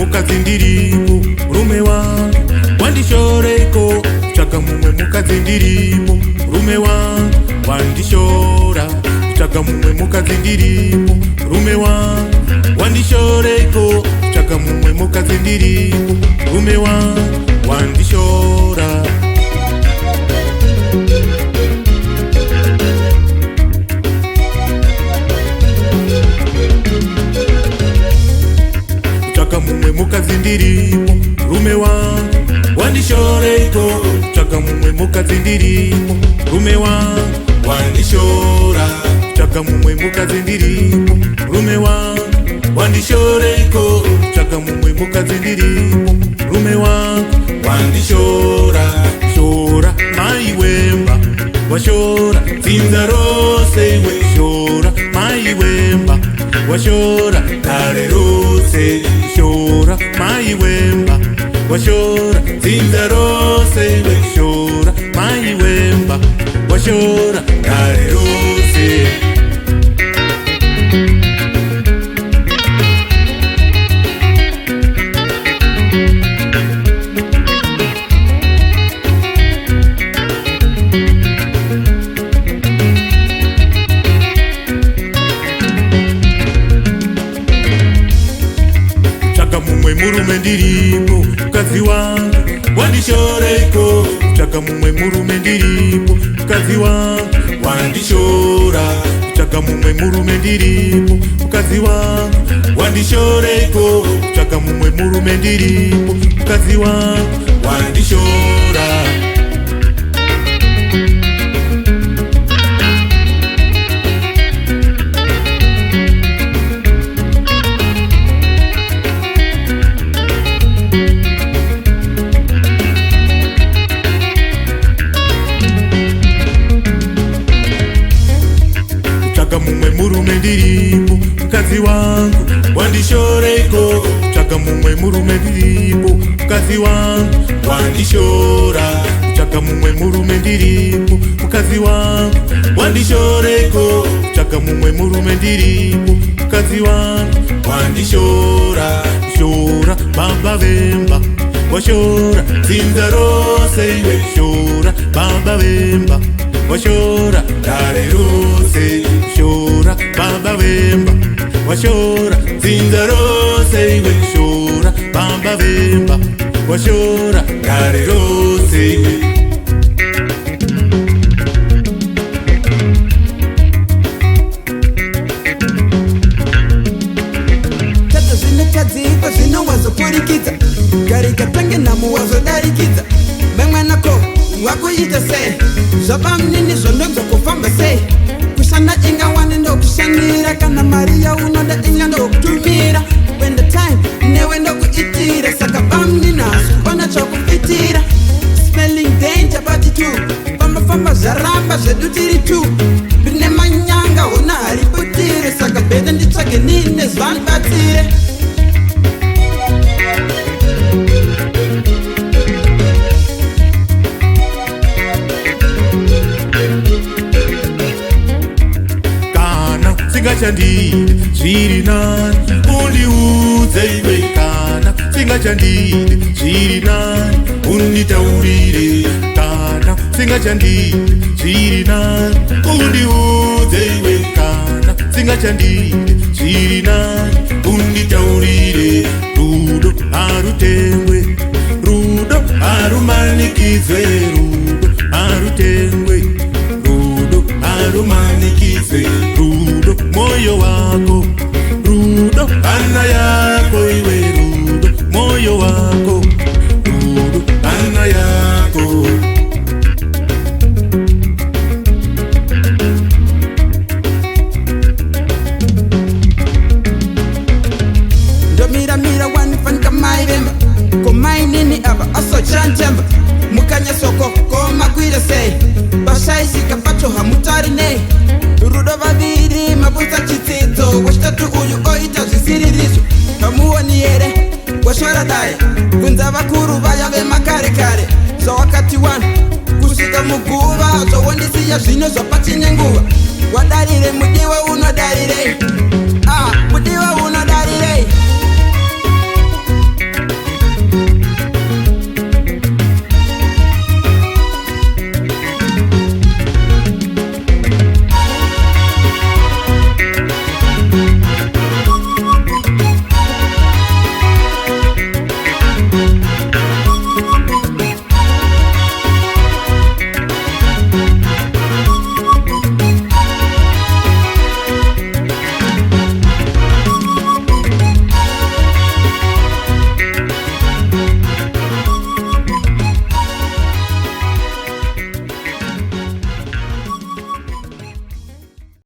Mukazindiripo rume wangu Wandishoreiko, chaka mumwe mukazindiripo rume wangu Wandishora, chaka mumwe mukazindiripo rume wangu Wandishoreiko, chaka mumwe mukazindiripo rume wangu Wandishora. Chaka mumwe mukazindiripo rume wangu Wandishoreiko, chaka mumwe mukazindiripo rume wangu Wandishora, chaka mumwe mukazindiripo rume wangu Wandishoreiko, chaka mumwe mukazindiripo rume wangu Wandishora. Shora mai wemba washora zinza rose we shora mai wemba washora kare rose shora mai wemba washora zinza rose we shora mai wemba washora kare rose. Murume ndiripo kazi wangu Wandishoreiko, chaka mumwe murume ndiripo kazi wangu Wandishora, chaka mumwe murume ndiripo kazi wangu Wandishoreiko, chaka mumwe murume ndiripo kazi wangu Wandishora. Chaka mumwe murume ndiripo kazi wangu Wandishoreiko, chaka mumwe murume ndiripo kazi wangu Wandishora, chaka mumwe murume ndiripo kazi wangu Wandishoreiko, chaka mumwe murume ndiripo kazi wangu Wandishora. Shora baba vemba washora zinza rose we shora baba vemba washora kare rose shora baba vemba washora zinza rose we shora baba vemba washora kare rose. Tata zvinokadzikwa zvinowazopurikidza garika tange namo wazodarikidza memwanako wakuita sei zvapamnini zvondonzo kufamba sei kushanda ingawani ndokushandira kana mari yaunoda inga ndokutumira when the time newe ndokuitira saka pamnini hazvikona chokufitira smelling danger bati tu famba zvaramba zvedu tiri tu rine manyanga hona hariputire saka bete nditsvage nine zvandibatsire. Singachandile zviri nani undiudze iwe, kana singachandile zviri nani unditaurire, kana singachandile zviri nani undiudze iwe, kana singachandile zviri nani unditaurire. Rudo harutengwe, rudo harumanikidzwe, rudo harutengwe, rudo harumanikidzwe, rudo moyo wako, rudo hana yako iwe, rudo moyo wako, rudo hana yako. maivemba komainini ava asochantemba mukanya soko komakwira sei vashaisika pacho hamutari nei rudo vaviri mabusa chitsidzo wachitatu uyu oita zvisiririso hamuoni here washora dai kunza vakuru vaya vemakarekare zvawakati 1 kusvika muguva zvowondisiya zvino zvapachine nguva wadarire mudiwe unodarirei mudiwe